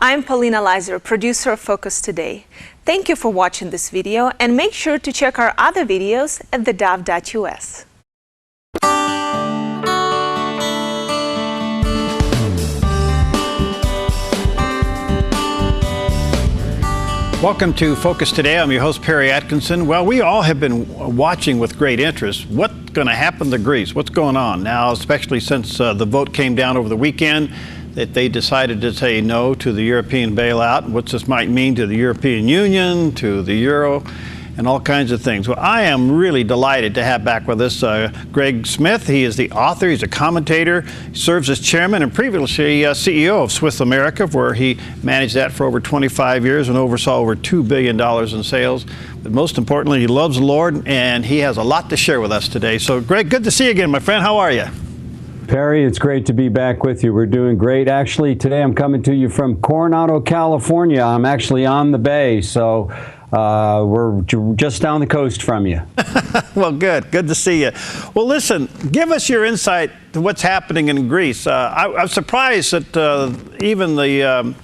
I'm Paulina Leiser, producer of Focus Today. Thank you for watching this video, and make sure to check our other videos at theDove.us. Welcome to Focus Today. I'm your host, Perry Atkinson. Well, we all have been watching with great interest what's going to happen to Greece, what's going on now, especially since the vote came down over the weekend that they decided to say no to the European bailout, what this might mean to the European Union, to the euro, and all kinds of things. Well, I am really delighted to have back with us Greg Smith. He is the author, he's a commentator, serves as chairman and previously CEO of Swiss America, where he managed that for over 25 years and oversaw over $2 billion in sales. But most importantly, he loves the Lord, and he has a lot to share with us today. So, Greg, good to see you again, my friend. How are you? Perry, it's great to be back with you. We're doing great. Actually, today I'm coming to you from Coronado, California. I'm actually on the bay, so we're just down the coast from you. Well, good to see you. Well, listen, give us your insight to what's happening in Greece. I'm surprised that even the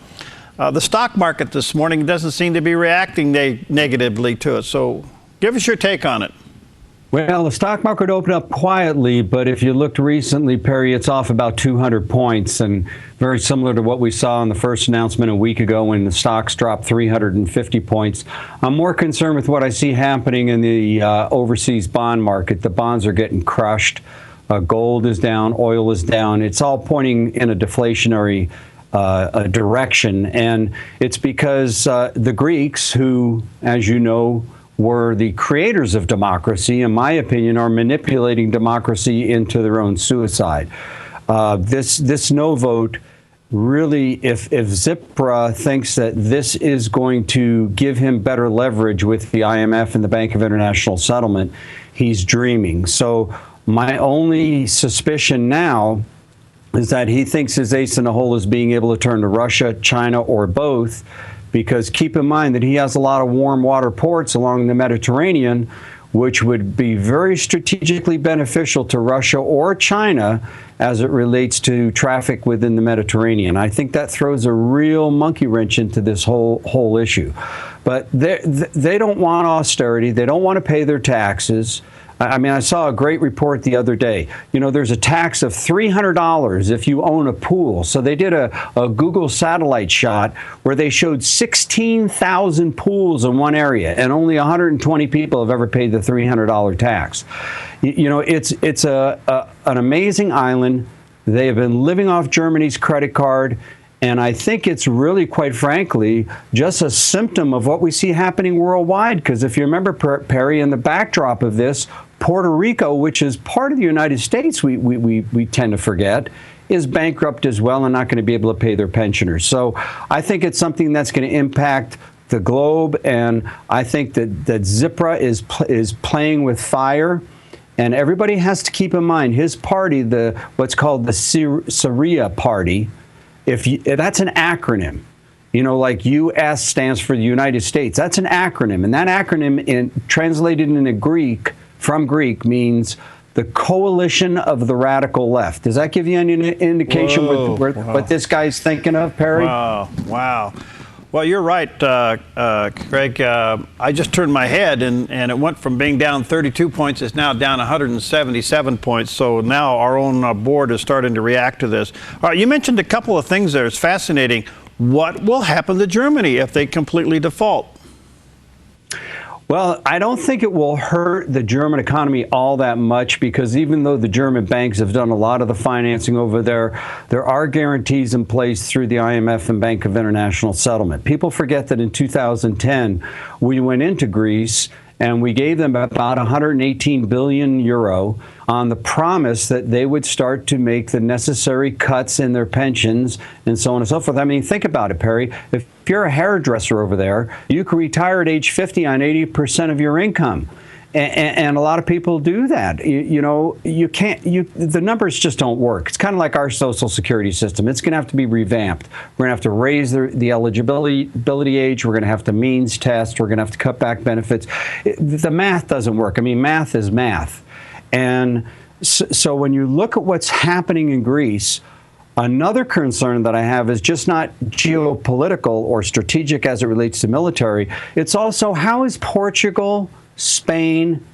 stock market this morning doesn't seem to be reacting negatively to it. So give us your take on it. Well, the stock market opened up quietly, but if you looked recently, Perry, it's off about 200 points, and very similar to what we saw in the first announcement a week ago when the stocks dropped 350 points. I'm more concerned with what I see happening in the overseas bond market. The bonds are getting crushed. Gold is down. Oil is down. It's all pointing in a deflationary direction, and it's because the Greeks, who, as you know, were the creators of democracy, in my opinion, are manipulating democracy into their own suicide. This no vote really, if Tsipras thinks that this is going to give him better leverage with the IMF and the Bank of International Settlement, he's dreaming. So my only suspicion now is that he thinks his ace in the hole is being able to turn to Russia, China, or both. Because keep in mind that he has a lot of warm water ports along the Mediterranean, which would be very strategically beneficial to Russia or China as it relates to traffic within the Mediterranean. I think that throws a real monkey wrench into this whole issue. But they don't want austerity. They don't want to pay their taxes. I mean, I saw a great report the other day. You know, there's a tax of $300 if you own a pool. So they did a Google satellite shot where they showed 16,000 pools in one area, and only 120 people have ever paid the $300 tax. You know, it's an amazing island. They have been living off Germany's credit card. And I think it's really, quite frankly, just a symptom of what we see happening worldwide. Because if you remember, Perry, in the backdrop of this, Puerto Rico, which is part of the United States, we tend to forget, is bankrupt as well and not going to be able to pay their pensioners. So I think it's something that's going to impact the globe. And I think that Tsipras is playing with fire. And everybody has to keep in mind his party, what's called the Syria Party. That's an acronym, you know, like U.S. stands for the United States. That's an acronym, and that acronym, translated into Greek, from Greek, means the coalition of the radical left. Does that give you any indication what this guy's thinking of, Perry? Wow. Well, you're right, Greg. I just turned my head, and it went from being down 32 points. It's now down 177 points. So now our own board is starting to react to this. All right, you mentioned a couple of things there. It's fascinating. What will happen to Germany if they completely default? Well, I don't think it will hurt the German economy all that much, because even though the German banks have done a lot of the financing over there, there are guarantees in place through the IMF and Bank of International Settlement. People forget that in 2010, we went into Greece and we gave them about 118 billion euro on the promise that they would start to make the necessary cuts in their pensions and so on and so forth. I mean, think about it, Perry. If you're a hairdresser over there, you can retire at age 50 on 80% of your income. And a lot of people do that. You know, you can't, the numbers just don't work. It's kind of like our Social Security system. It's going to have to be revamped. We're going to have to raise the eligibility age. We're going to have to means test. We're going to have to cut back benefits. The math doesn't work. I mean, math is math. And so when you look at what's happening in Greece, Another concern that I have is just not geopolitical or strategic as it relates to military. It's also, how is Portugal, Spain,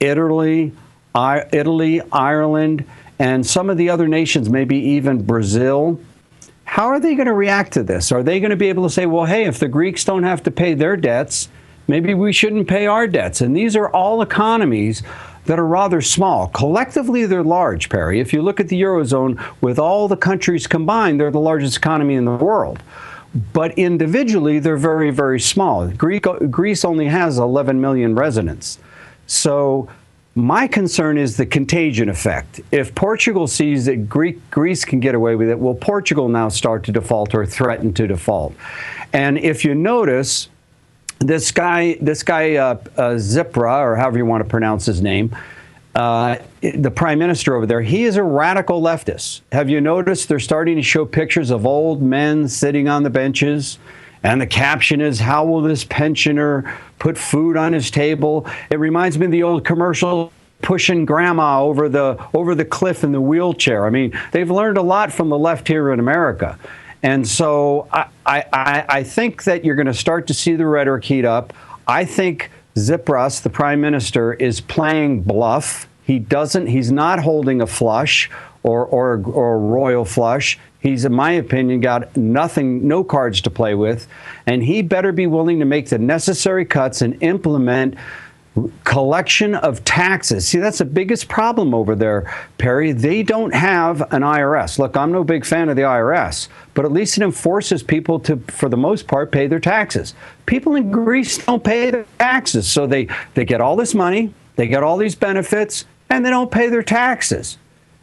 Italy, Ireland, and some of the other nations, maybe even Brazil, how are they going to react to this? Are they going to be able to say, well, hey, if the Greeks don't have to pay their debts, maybe we shouldn't pay our debts? And these are all economies that are rather small. Collectively, they're large, Perry. If you look at the Eurozone, with all the countries combined, they're the largest economy in the world. But individually, they're very, very small. Greece only has 11 million residents. So my concern is the contagion effect. If Portugal sees that Greece can get away with it, will Portugal now start to default or threaten to default? And if you notice, this guy, Zipra, or however you want to pronounce his name, the prime minister over there, he is a radical leftist. Have you noticed they're starting to show pictures of old men sitting on the benches? And the caption is, how will this pensioner put food on his table? It reminds me of the old commercial pushing grandma over the cliff in the wheelchair. I mean, they've learned a lot from the left here in America. And so I think that you're going to start to see the rhetoric heat up. I think Tsipras, the prime minister, is playing bluff. He's not holding a flush or a royal flush. He's, in my opinion, got no cards to play with. And he better be willing to make the necessary cuts and implement collection of taxes. See, that's the biggest problem over there, Perry. They don't have an IRS. Look, I'm no big fan of the IRS, but at least it enforces people to, for the most part, pay their taxes. People in Greece don't pay their taxes, so they get all this money, they get all these benefits, and they don't pay their taxes.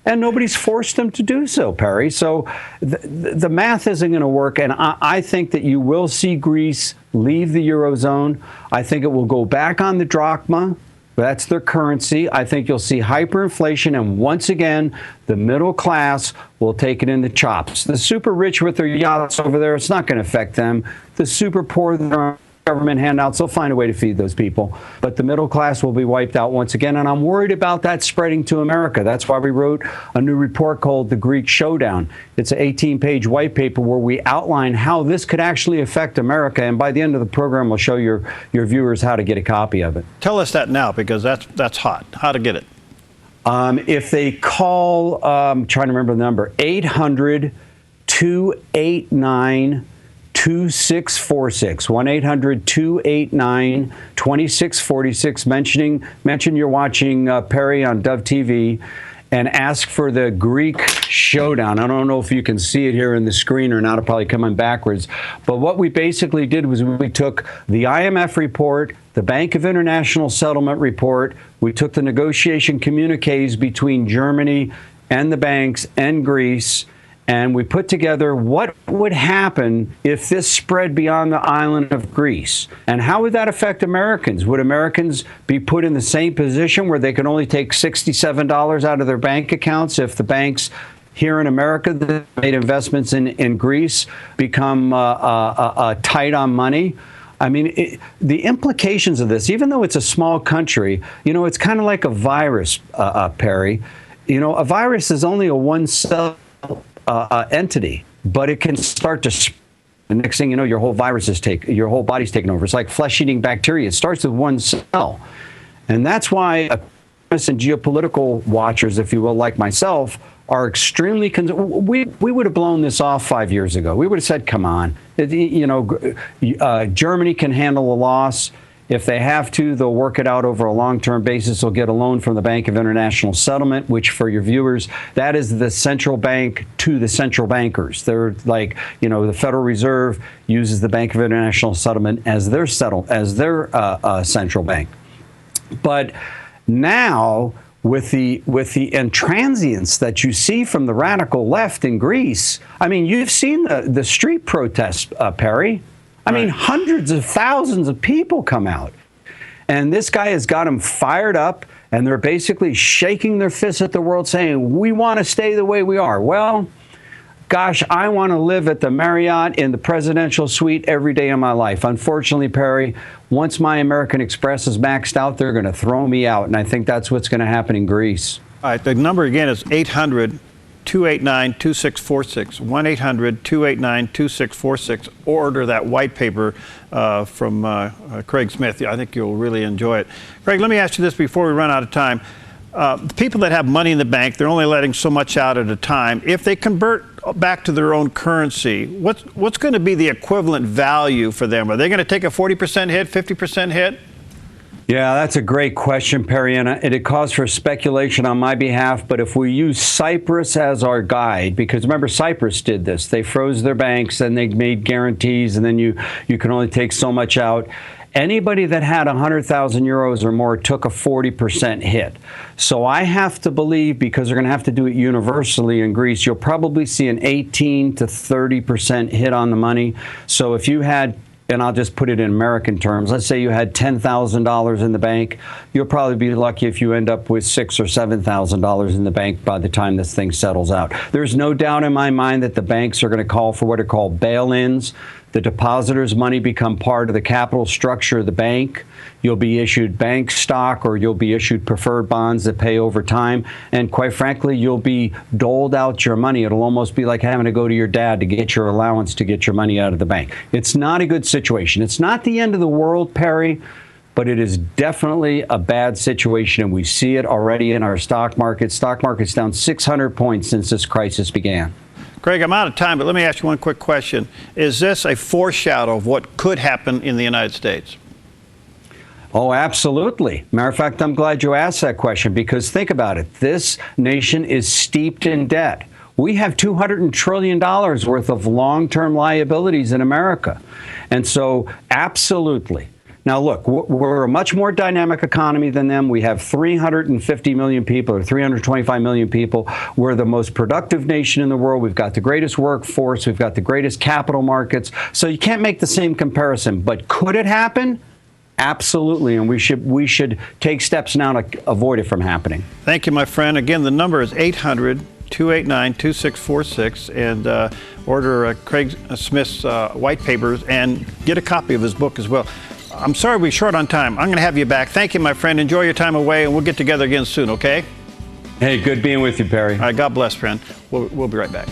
And nobody's forced them to do so, Perry. So the math isn't going to work. And I think that you will see Greece leave the Eurozone. I think it will go back on the drachma. That's their currency. I think you'll see hyperinflation. And once again, the middle class will take it in the chops. The super rich with their yachts over there, it's not going to affect them. The super poor, they're government handouts, they'll find a way to feed those people. But the middle class will be wiped out once again. And I'm worried about that spreading to America. That's why we wrote a new report called The Greek Showdown. It's an 18-page white paper where we outline how this could actually affect America. And by the end of the program, we'll show your viewers how to get a copy of it. Tell us that now, because that's hot. How to get it. If they call, I'm trying to remember the number, 800-289 2646, 1-800-289-2646. Mention you're watching Perry on Dove TV and ask for the Greek Showdown. I don't know if you can see it here in the screen or not. It'll probably come in backwards. But what we basically did was we took the IMF report, the Bank of International Settlement report, we took the negotiation communiques between Germany and the banks and Greece, and we put together what would happen if this spread beyond the island of Greece. And how would that affect Americans? Would Americans be put in the same position where they can only take $67 out of their bank accounts if the banks here in America that made investments in Greece become tight on money? I mean, the implications of this, even though it's a small country, you know, it's kind of like a virus, Perry. You know, a virus is only a one-cell entity, but it can start to spread. The next thing you know, your whole body's taken over. It's like flesh-eating bacteria. It starts with one cell. And that's why economists and geopolitical watchers, if you will, like myself, are extremely concerned. We would have blown this off 5 years ago. We would have said, come on. Germany can handle a loss. If they have to, they'll work it out over a long-term basis. They'll get a loan from the Bank of International Settlement, which, for your viewers, that is the central bank to the central bankers. They're like, you know, the Federal Reserve uses the Bank of International Settlement as their central bank. But now, with the intransience that you see from the radical left in Greece, I mean, you've seen the street protests, Perry. I mean, hundreds of thousands of people come out. And this guy has got them fired up, and they're basically shaking their fists at the world saying, we want to stay the way we are. Well, gosh, I want to live at the Marriott in the presidential suite every day of my life. Unfortunately, Perry, once my American Express is maxed out, they're going to throw me out. And I think that's what's going to happen in Greece. All right, the number again is 800 1-800-289-2646, 1-800-289-2646. Order that white paper from Craig Smith. I think you'll really enjoy it. Craig, let me ask you this before we run out of time. The people that have money in the bank, they're only letting so much out at a time. If they convert back to their own currency, what's going to be the equivalent value for them? Are they going to take a 40% hit, 50% hit? Yeah, that's a great question, Perry, and it calls for speculation on my behalf. But if we use Cyprus as our guide, because remember, Cyprus did this. They froze their banks and they made guarantees, and then you can only take so much out. Anybody that had 100,000 euros or more took a 40% hit. So I have to believe, because they're going to have to do it universally in Greece, you'll probably see an 18 to 30% hit on the money. So if you had, and I'll just put it in American terms, let's say you had $10,000 in the bank, you'll probably be lucky if you end up with $6,000 or $7,000 in the bank by the time this thing settles out. There's no doubt in my mind that the banks are going to call for what are called bail-ins. The depositor's money become part of the capital structure of the bank. You'll be issued bank stock, or you'll be issued preferred bonds that pay over time. And quite frankly, you'll be doled out your money. It'll almost be like having to go to your dad to get your allowance to get your money out of the bank. It's not a good situation. It's not the end of the world, Perry, but it is definitely a bad situation, and we see it already in our stock market. Stock market's down 600 points since this crisis began. Craig, I'm out of time, but let me ask you one quick question. Is this a foreshadow of what could happen in the United States? Oh, absolutely. Matter of fact, I'm glad you asked that question, because think about it. This nation is steeped in debt. We have $200 trillion worth of long-term liabilities in America. And so, absolutely. Now, look, we're a much more dynamic economy than them. We have 350 million people, or 325 million people. We're the most productive nation in the world. We've got the greatest workforce. We've got the greatest capital markets. So you can't make the same comparison. But could it happen? Absolutely. And we should take steps now to avoid it from happening. Thank you, my friend. Again, the number is 800-289-2646, and order Craig Smith's white papers and get a copy of his book as well. I'm sorry we're short on time. I'm going to have you back. Thank you, my friend. Enjoy your time away, and we'll get together again soon, okay? Hey, good being with you, Perry. All right, God bless, friend. We'll be right back.